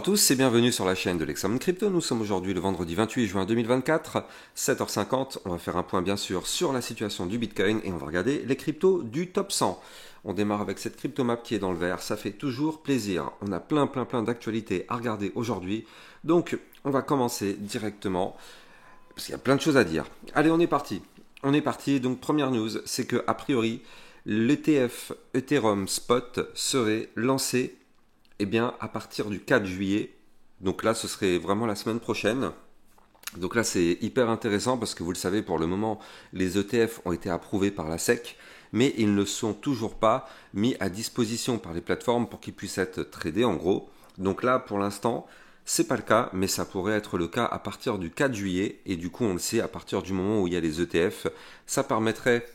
tous et bienvenue sur la chaîne de l'Examen Crypto. Nous sommes aujourd'hui le vendredi 28 juin 2024, 7h50. On va faire un point bien sûr sur la situation du Bitcoin et on va regarder les cryptos du top 100. On démarre avec cette cryptomap qui est dans le vert, ça fait toujours plaisir. On a plein d'actualités à regarder aujourd'hui. Donc on va commencer directement parce qu'il y a plein de choses à dire. Allez, on est parti. Donc première news, c'est que a priori l'ETF Ethereum Spot serait lancé à partir du 4 juillet, donc là ce serait vraiment la semaine prochaine. Donc là c'est hyper intéressant parce que vous le savez, pour le moment les ETF ont été approuvés par la SEC, mais ils ne sont toujours pas mis à disposition par les plateformes pour qu'ils puissent être tradés en gros. Donc là pour l'instant c'est pas le cas, mais ça pourrait être le cas à partir du 4 juillet, et du coup on le sait, à partir du moment où il y a les ETF, ça permettrait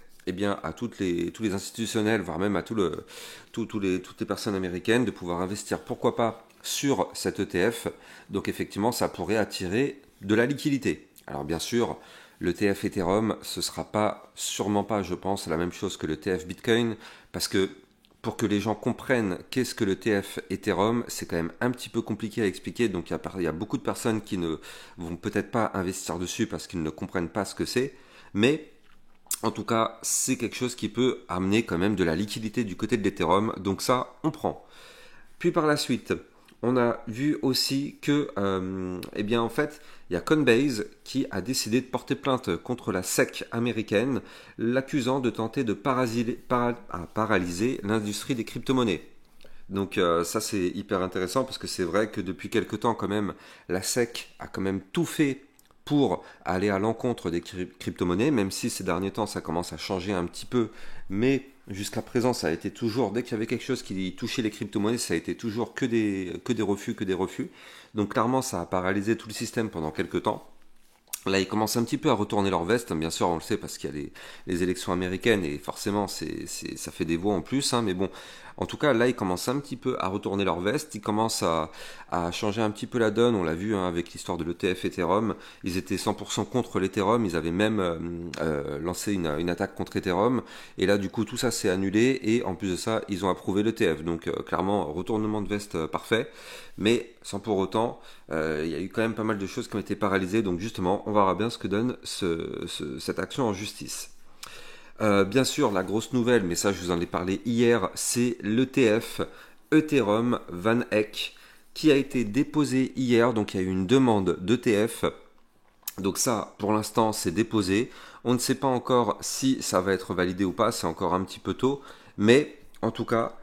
à tous les institutionnels, voire même à toutes les personnes américaines de pouvoir investir, pourquoi pas, sur cet ETF. Donc effectivement, ça pourrait attirer de la liquidité. Alors bien sûr, l'ETF Ethereum, ce sera sûrement pas, je pense, la même chose que l'ETF Bitcoin, parce que pour que les gens comprennent qu'est-ce que l'ETF Ethereum, c'est quand même un petit peu compliqué à expliquer. Donc il y a beaucoup de personnes qui ne vont peut-être pas investir dessus parce qu'ils ne comprennent pas ce que c'est, mais en tout cas, c'est quelque chose qui peut amener quand même de la liquidité du côté de l'Ethereum. Donc ça, on prend. Puis par la suite, on a vu aussi que, en fait, il y a Coinbase qui a décidé de porter plainte contre la SEC américaine, l'accusant de tenter de paralyser l'industrie des crypto-monnaies. Donc ça, c'est hyper intéressant parce que c'est vrai que depuis quelque temps, quand même, la SEC a quand même tout fait pour aller à l'encontre des crypto-monnaies, même si ces derniers temps ça commence à changer un petit peu, mais jusqu'à présent ça a été toujours, dès qu'il y avait quelque chose qui touchait les crypto-monnaies, ça a été toujours que des refus. Donc clairement ça a paralysé tout le système pendant quelques temps. Là, ils commencent un petit peu à retourner leur veste, bien sûr, on le sait parce qu'il y a les élections américaines et forcément, ça fait des voix en plus, hein, mais bon, en tout cas, là, ils commencent un petit peu à retourner leur veste, ils commencent à changer un petit peu la donne, on l'a vu avec l'histoire de l'ETF Ethereum, ils étaient 100% contre l'Ethereum, ils avaient même lancé une attaque contre Ethereum, et là, du coup, tout ça s'est annulé, et en plus de ça, ils ont approuvé l'ETF, donc clairement, retournement de veste parfait, mais sans pour autant, il y a eu quand même pas mal de choses qui ont été paralysées, donc justement, on verra bien ce que donne cette action en justice. Bien sûr, la grosse nouvelle, mais ça je vous en ai parlé hier, c'est l'ETF Ethereum Van Eck qui a été déposé hier, donc il y a eu une demande d'ETF. Donc ça, pour l'instant, c'est déposé. On ne sait pas encore si ça va être validé ou pas, c'est encore un petit peu tôt, mais en tout cas,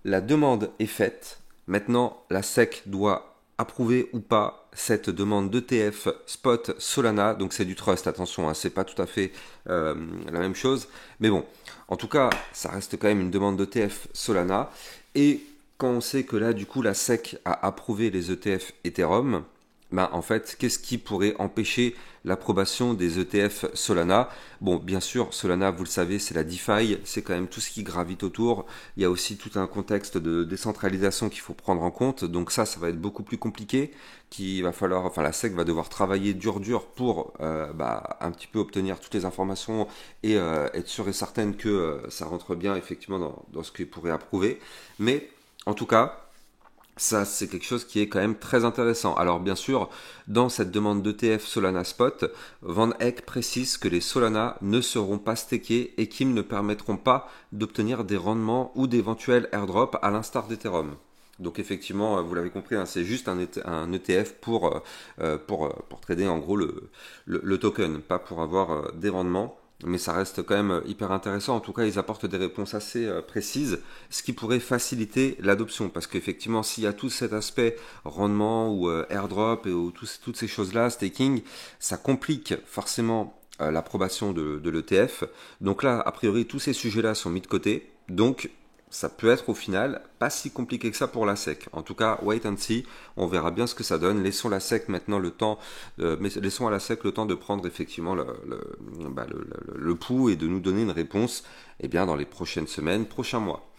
la demande est faite. Maintenant, la SEC doit approuver ou pas cette demande d'ETF Spot Solana. Donc c'est du trust, attention, hein, c'est pas tout à fait la même chose. Mais bon, en tout cas, ça reste quand même une demande d'ETF Solana. Et quand on sait que là, du coup, la SEC a approuvé les ETF Ethereum, en fait, qu'est-ce qui pourrait empêcher l'approbation des ETF Solana? Bon, bien sûr, Solana, vous le savez, c'est la DeFi, c'est quand même tout ce qui gravite autour. Il y a aussi tout un contexte de décentralisation qu'il faut prendre en compte. Donc ça va être beaucoup plus compliqué. La SEC va devoir travailler dur pour un petit peu obtenir toutes les informations et être sûre et certaine que ça rentre bien effectivement dans ce qu'il pourrait approuver. Mais en tout cas, ça, c'est quelque chose qui est quand même très intéressant. Alors bien sûr, dans cette demande d'ETF Solana Spot, Van Eck précise que les Solana ne seront pas stakés et qu'ils ne permettront pas d'obtenir des rendements ou d'éventuels airdrops à l'instar d'Ethereum. Donc effectivement, vous l'avez compris, hein, c'est juste un ETF pour trader en gros le token, pas pour avoir des rendements. Mais ça reste quand même hyper intéressant. En tout cas, ils apportent des réponses assez précises, ce qui pourrait faciliter l'adoption. Parce qu'effectivement, s'il y a tout cet aspect rendement ou airdrop et toutes ces choses-là, staking, ça complique forcément l'approbation de l'ETF. Donc là, a priori, tous ces sujets-là sont mis de côté. Donc, ça peut être au final pas si compliqué que ça pour la SEC. En tout cas, wait and see, on verra bien ce que ça donne. Laissons la SEC maintenant laissons à la SEC le temps de prendre effectivement le pouls et de nous donner une réponse dans les prochaines semaines, prochains mois.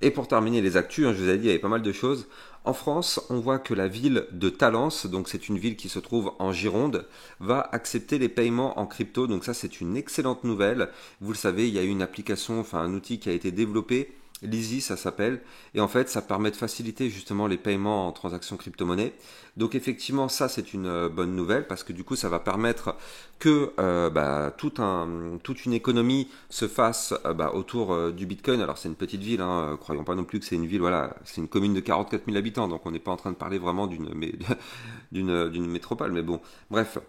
Et pour terminer les actus, je vous avais dit, il y avait pas mal de choses. En France, on voit que la ville de Talence, donc c'est une ville qui se trouve en Gironde, va accepter les paiements en crypto. Donc ça, c'est une excellente nouvelle. Vous le savez, il y a eu une application, un outil qui a été développé L'Easy, ça s'appelle. Et en fait, ça permet de faciliter justement les paiements en transactions crypto-monnaie. Donc effectivement, ça c'est une bonne nouvelle parce que du coup, ça va permettre que toute une économie se fasse autour du Bitcoin. Alors c'est une petite ville, hein, croyons pas non plus que c'est une ville, voilà, c'est une commune de 44 000 habitants, donc on n'est pas en train de parler vraiment d'une métropole. Mais bon, bref,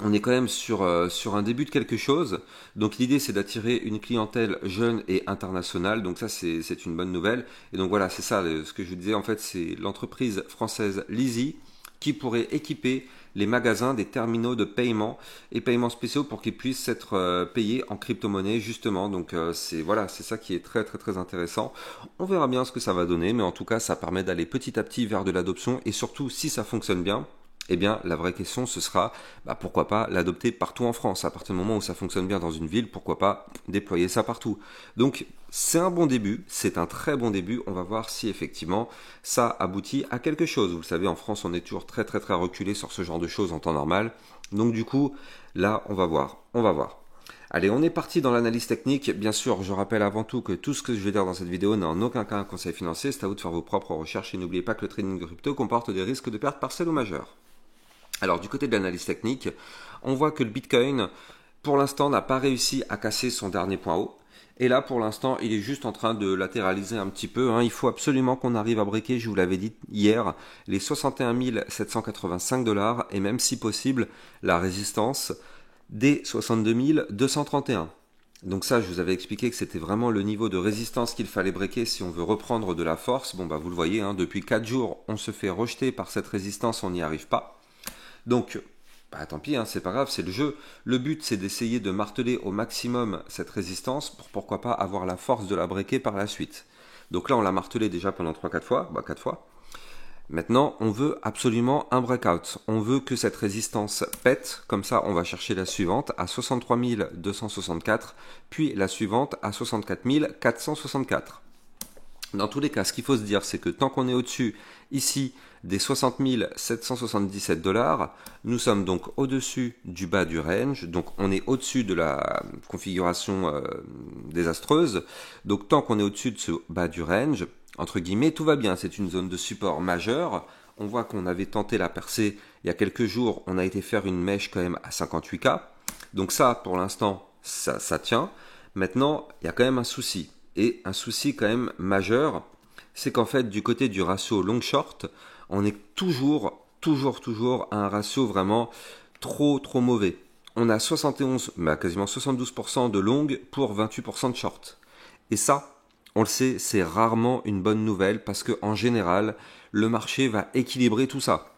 on est quand même sur un début de quelque chose. Donc l'idée c'est d'attirer une clientèle jeune et internationale. Donc ça c'est une bonne nouvelle. Et donc voilà, c'est ça ce que je vous disais. En fait, c'est l'entreprise française Leasy qui pourrait équiper les magasins des terminaux de paiement et paiements spéciaux pour qu'ils puissent être payés en crypto-monnaie justement. Donc c'est voilà, c'est ça qui est très très très intéressant. On verra bien ce que ça va donner, mais en tout cas ça permet d'aller petit à petit vers de l'adoption et surtout si ça fonctionne bien. Eh bien, la vraie question, ce sera pourquoi pas l'adopter partout en France. À partir du moment où ça fonctionne bien dans une ville, pourquoi pas déployer ça partout. Donc, c'est un bon début, c'est un très bon début. On va voir si effectivement ça aboutit à quelque chose. Vous le savez, en France, on est toujours très très très reculé sur ce genre de choses en temps normal. Donc, du coup, là, on va voir. Allez, on est parti dans l'analyse technique. Bien sûr, je rappelle avant tout que tout ce que je vais dire dans cette vidéo n'est en aucun cas un conseil financier. C'est à vous de faire vos propres recherches et n'oubliez pas que le trading de crypto comporte des risques de perte partielle ou majeure. Alors du côté de l'analyse technique, on voit que le Bitcoin, pour l'instant, n'a pas réussi à casser son dernier point haut. Et là, pour l'instant, il est juste en train de latéraliser un petit peu. Il faut absolument qu'on arrive à breaker, je vous l'avais dit hier, les 61 785 $ et même si possible, la résistance des 62 231. Donc ça, je vous avais expliqué que c'était vraiment le niveau de résistance qu'il fallait breaker si on veut reprendre de la force. Bon, vous le voyez, depuis 4 jours, on se fait rejeter par cette résistance, on n'y arrive pas. Donc, tant pis, c'est pas grave, c'est le jeu. Le but, c'est d'essayer de marteler au maximum cette résistance pour pourquoi pas avoir la force de la breaker par la suite. Donc là, on l'a martelé déjà pendant 3-4 fois, 4 fois. Maintenant, on veut absolument un breakout. On veut que cette résistance pète, comme ça on va chercher la suivante à 63 264, puis la suivante à 64 464. Dans tous les cas, ce qu'il faut se dire, c'est que tant qu'on est au-dessus, ici, des 60 777 $, nous sommes donc au-dessus du bas du range, donc on est au-dessus de la configuration désastreuse. Donc tant qu'on est au-dessus de ce bas du range, entre guillemets, tout va bien, c'est une zone de support majeure. On voit qu'on avait tenté la percée il y a quelques jours, on a été faire une mèche quand même à 58K. Donc ça, pour l'instant, ça tient. Maintenant, il y a quand même un souci. Et un souci quand même majeur, c'est qu'en fait, du côté du ratio long-short, on est toujours à un ratio vraiment trop mauvais. On a 71, quasiment 72% de long pour 28% de short. Et ça, on le sait, c'est rarement une bonne nouvelle parce qu'en général, le marché va équilibrer tout ça.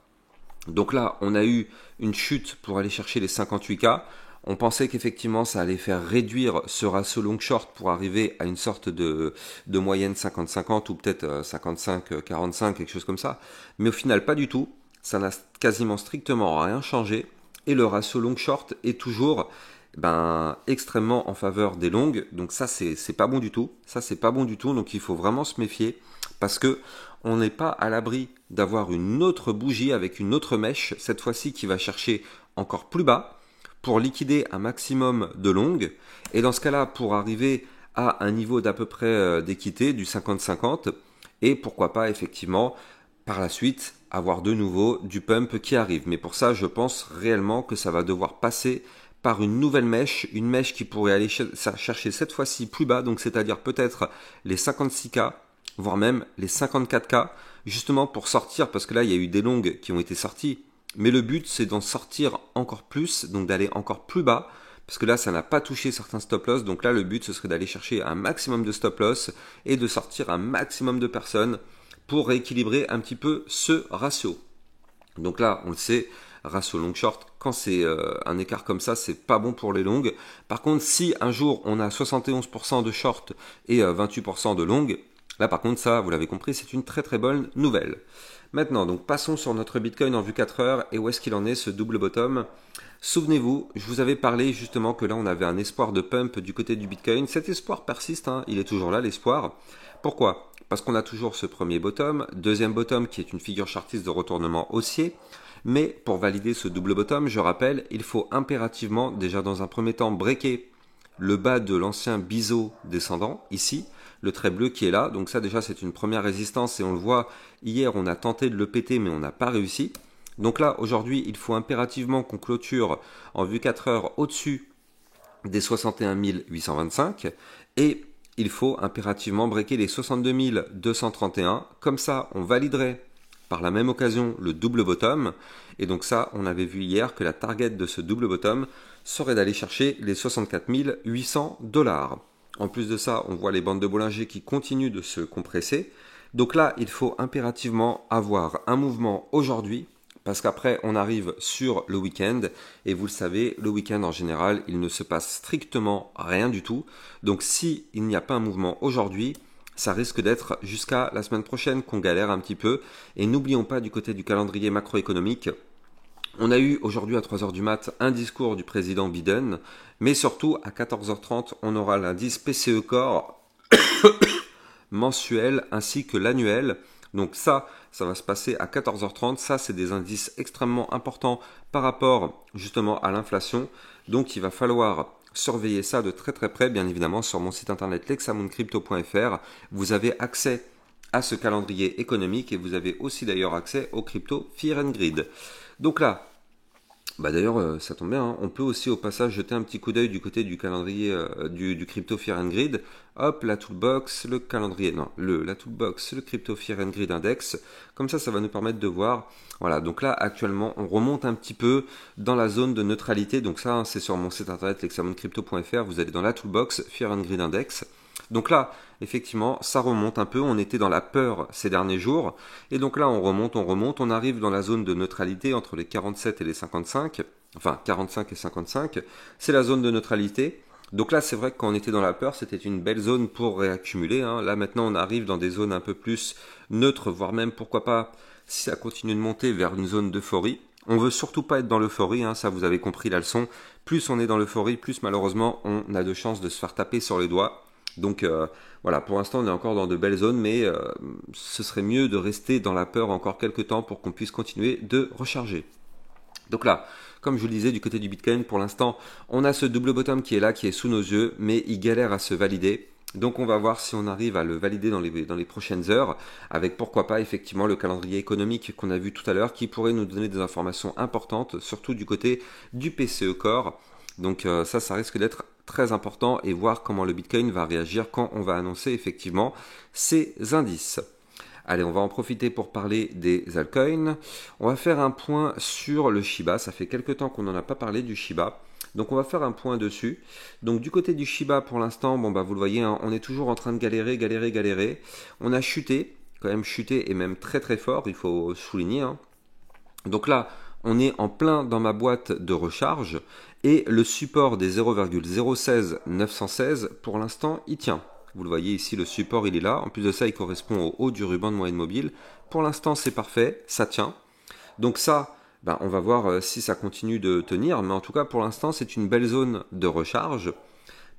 Donc là, on a eu une chute pour aller chercher les 58K. On pensait qu'effectivement, ça allait faire réduire ce ratio long-short pour arriver à une sorte de moyenne 50-50 ou peut-être 55-45, quelque chose comme ça. Mais au final, pas du tout. Ça n'a quasiment strictement rien changé. Et le ratio long-short est toujours extrêmement en faveur des longues. Donc ça, c'est pas bon du tout. Ça, c'est pas bon du tout. Donc il faut vraiment se méfier parce que on n'est pas à l'abri d'avoir une autre bougie avec une autre mèche, cette fois-ci qui va chercher encore plus bas pour liquider un maximum de longues. Et dans ce cas-là, pour arriver à un niveau d'à peu près d'équité, du 50-50, et pourquoi pas effectivement, par la suite, avoir de nouveau du pump qui arrive. Mais pour ça, je pense réellement que ça va devoir passer par une nouvelle mèche, une mèche qui pourrait aller chercher cette fois-ci plus bas, donc c'est-à-dire peut-être les 56K, voire même les 54K, justement pour sortir, parce que là, il y a eu des longues qui ont été sorties, mais le but, c'est d'en sortir encore plus, donc d'aller encore plus bas, parce que là, ça n'a pas touché certains stop-loss, donc là, le but, ce serait d'aller chercher un maximum de stop-loss et de sortir un maximum de personnes pour rééquilibrer un petit peu ce ratio. Donc là, on le sait, ratio long-short, quand c'est un écart comme ça, c'est pas bon pour les longues. Par contre, si un jour, on a 71% de short et 28% de longues, là, par contre, ça, vous l'avez compris, c'est une très très bonne nouvelle. Maintenant, donc passons sur notre Bitcoin en vue 4 heures et où est-ce qu'il en est ce double bottom. Souvenez-vous, je vous avais parlé justement que là on avait un espoir de pump du côté du Bitcoin. Cet espoir persiste, il est toujours là l'espoir. Pourquoi ? Parce qu'on a toujours ce premier bottom, deuxième bottom qui est une figure chartiste de retournement haussier. Mais pour valider ce double bottom, je rappelle, il faut impérativement déjà dans un premier temps breaker le bas de l'ancien biseau descendant ici. le trait bleu qui est là. Donc ça déjà c'est une première résistance et on le voit, hier on a tenté de le péter mais on n'a pas réussi. Donc là aujourd'hui il faut impérativement qu'on clôture en vue 4 heures au-dessus des 61 825 et il faut impérativement breaker les 62 231. Comme ça on validerait par la même occasion le double bottom. Et donc ça, on avait vu hier que la target de ce double bottom serait d'aller chercher les 64 800 $. En plus de ça, on voit les bandes de Bollinger qui continuent de se compresser. Donc là, il faut impérativement avoir un mouvement aujourd'hui, parce qu'après, on arrive sur le week-end. Et vous le savez, le week-end en général, il ne se passe strictement rien du tout. Donc si il n'y a pas un mouvement aujourd'hui, ça risque d'être jusqu'à la semaine prochaine qu'on galère un petit peu. Et n'oublions pas du côté du calendrier macroéconomique, on a eu aujourd'hui à 3h du mat un discours du président Biden, mais surtout à 14h30, on aura l'indice PCE Core mensuel ainsi que l'annuel. Donc ça va se passer à 14h30. Ça, c'est des indices extrêmement importants par rapport justement à l'inflation. Donc il va falloir surveillez ça de très très près, bien évidemment, sur mon site internet lexamouncrypto.fr. Vous avez accès à ce calendrier économique et vous avez aussi d'ailleurs accès au crypto Fear and Greed. Donc là, d'ailleurs, ça tombe bien, hein, on peut aussi au passage jeter un petit coup d'œil du côté du calendrier du crypto Fear and Greed. Hop, la toolbox, le calendrier, non, la toolbox, le crypto Fear and Greed index. Comme ça va nous permettre de voir. Voilà, donc là actuellement, on remonte un petit peu dans la zone de neutralité. Donc ça, hein, c'est sur mon site internet lexamouncrypto.fr. Vous allez dans la toolbox Fear and Greed index. Donc là, effectivement, ça remonte un peu. On était dans la peur ces derniers jours. Et donc là, on remonte. On arrive dans la zone de neutralité entre les 47 et les 55. Enfin, 45 et 55. C'est la zone de neutralité. Donc là, c'est vrai que quand on était dans la peur, c'était une belle zone pour réaccumuler. Hein. Là, maintenant, on arrive dans des zones un peu plus neutres, voire même, pourquoi pas, si ça continue de monter vers une zone d'euphorie. On veut surtout pas être dans l'euphorie, hein, ça vous avez compris la leçon. Plus on est dans l'euphorie, plus malheureusement, on a de chances de se faire taper sur les doigts. Donc voilà, pour l'instant, on est encore dans de belles zones, mais ce serait mieux de rester dans la peur encore quelques temps pour qu'on puisse continuer de recharger. Donc là, comme je vous le disais, du côté du Bitcoin, pour l'instant, on a ce double bottom qui est là, qui est sous nos yeux, mais il galère à se valider. Donc on va voir si on arrive à le valider dans les prochaines heures, avec pourquoi pas effectivement le calendrier économique qu'on a vu tout à l'heure, qui pourrait nous donner des informations importantes, surtout du côté du PCE Core. Donc ça risque d'être très important et voir comment le Bitcoin va réagir quand on va annoncer effectivement ces indices. Allez, on va en profiter pour parler des altcoins. On va faire un point sur le Shiba. Ça fait quelques temps qu'on n'en a pas parlé du Shiba. Donc on va faire un point dessus. Donc du côté du Shiba pour l'instant, vous le voyez, hein, on est toujours en train de galérer. On a chuté, quand même chuté et même très très fort, il faut souligner. Hein. Donc là, on est en plein dans ma boîte de recharge et le support des 0,016 pour l'instant, il tient. Vous le voyez ici, le support il est là. En plus de ça, il correspond au haut du ruban de moyenne mobile. Pour l'instant, c'est parfait, ça tient. Donc ça, on va voir si ça continue de tenir. Mais en tout cas, pour l'instant, c'est une belle zone de recharge.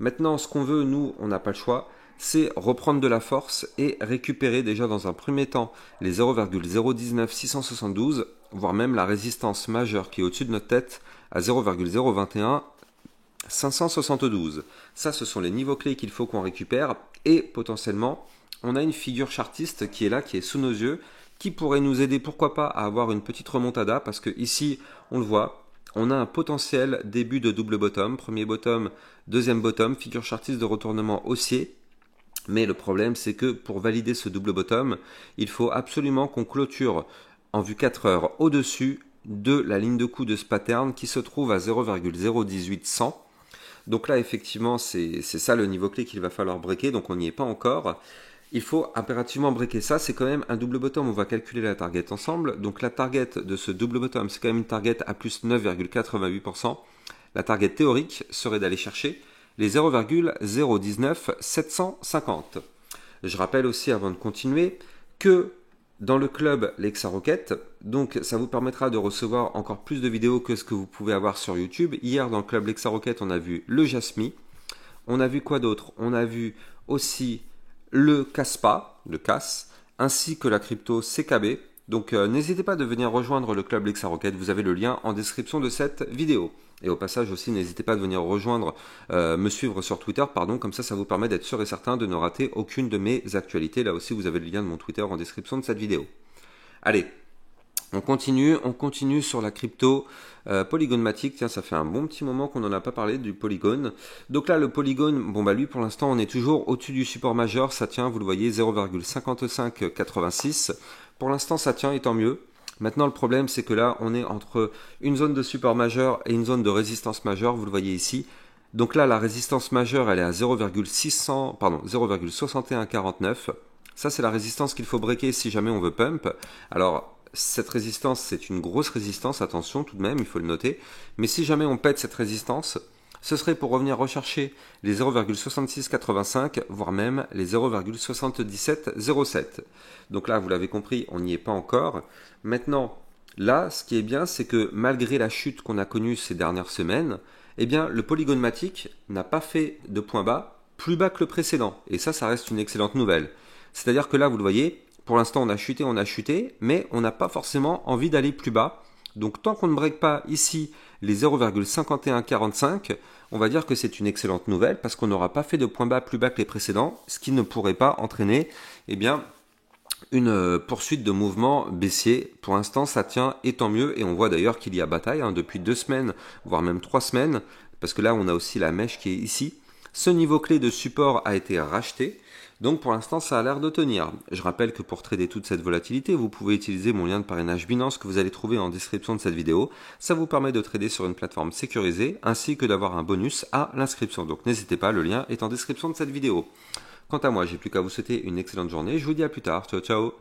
Maintenant, ce qu'on veut, nous, on n'a pas le choix, c'est reprendre de la force et récupérer déjà dans un premier temps les 0,019672, voire même la résistance majeure qui est au-dessus de notre tête à 0,021. 572. Ça, ce sont les niveaux clés qu'il faut qu'on récupère. Et potentiellement, on a une figure chartiste qui est là, qui est sous nos yeux, qui pourrait nous aider, pourquoi pas, à avoir une petite remontada. Parce que ici, on le voit, on a un potentiel début de double bottom. Premier bottom, deuxième bottom, figure chartiste de retournement haussier. Mais le problème, c'est que pour valider ce double bottom, il faut absolument qu'on clôture en vue 4 heures au-dessus de la ligne de coup de ce pattern qui se trouve à 0,01800. Donc là, effectivement, c'est ça le niveau clé qu'il va falloir breaker. Donc on n'y est pas encore. Il faut impérativement breaker ça. C'est quand même un double bottom. On va calculer la target ensemble. Donc la target de ce double bottom, c'est quand même une target à plus 9,88%. La target théorique serait d'aller chercher les 0,019750. Je rappelle aussi, avant de continuer, que dans le club Lexa Rocket, donc ça vous permettra de recevoir encore plus de vidéos que ce que vous pouvez avoir sur YouTube. Hier dans le club Lexa Rocket, on a vu le Jasmy. On a vu quoi d'autre? On a vu aussi le Caspa, le CAS, ainsi que la crypto CKB. Donc n'hésitez pas de venir rejoindre le club Lexa Rocket, vous avez le lien en description de cette vidéo. Et au passage aussi, n'hésitez pas à venir me suivre sur Twitter, pardon, comme ça vous permet d'être sûr et certain de ne rater aucune de mes actualités. Là aussi, vous avez le lien de mon Twitter en description de cette vidéo. Allez, on continue sur la crypto Polygon Matic. Tiens, ça fait un bon petit moment qu'on n'en a pas parlé du Polygon. Donc là, le Polygon, bon bah lui pour l'instant, on est toujours au-dessus du support majeur. Ça tient, vous le voyez, 0,5586. Pour l'instant, ça tient et tant mieux. Maintenant, le problème, c'est que là, on est entre une zone de support majeur et une zone de résistance majeure. Vous le voyez ici. Donc là, la résistance majeure, elle est à 0,6149. Ça, c'est la résistance qu'il faut breaker si jamais on veut pump. Alors, cette résistance, c'est une grosse résistance, attention tout de même, il faut le noter. Mais si jamais on pète cette résistance, ce serait pour revenir rechercher les 0,6685, voire même les 0,7707. Donc là, vous l'avez compris, on n'y est pas encore. Maintenant, là, ce qui est bien, c'est que malgré la chute qu'on a connue ces dernières semaines, eh bien, le Polygon Matic n'a pas fait de point bas plus bas que le précédent. Et ça reste une excellente nouvelle. C'est-à-dire que là, vous le voyez, pour l'instant, on a chuté, mais on n'a pas forcément envie d'aller plus bas. Donc, tant qu'on ne break pas ici les 0,5145, on va dire que c'est une excellente nouvelle parce qu'on n'aura pas fait de point bas plus bas que les précédents, ce qui ne pourrait pas entraîner, eh bien, une poursuite de mouvement baissier. Pour l'instant, ça tient et tant mieux. Et on voit d'ailleurs qu'il y a bataille depuis 2 semaines, voire même 3 semaines, parce que là, on a aussi la mèche qui est ici. Ce niveau clé de support a été racheté. Donc pour l'instant, ça a l'air de tenir. Je rappelle que pour trader toute cette volatilité, vous pouvez utiliser mon lien de parrainage Binance que vous allez trouver en description de cette vidéo. Ça vous permet de trader sur une plateforme sécurisée ainsi que d'avoir un bonus à l'inscription. Donc n'hésitez pas, le lien est en description de cette vidéo. Quant à moi, j'ai plus qu'à vous souhaiter une excellente journée. Je vous dis à plus tard. Ciao, ciao.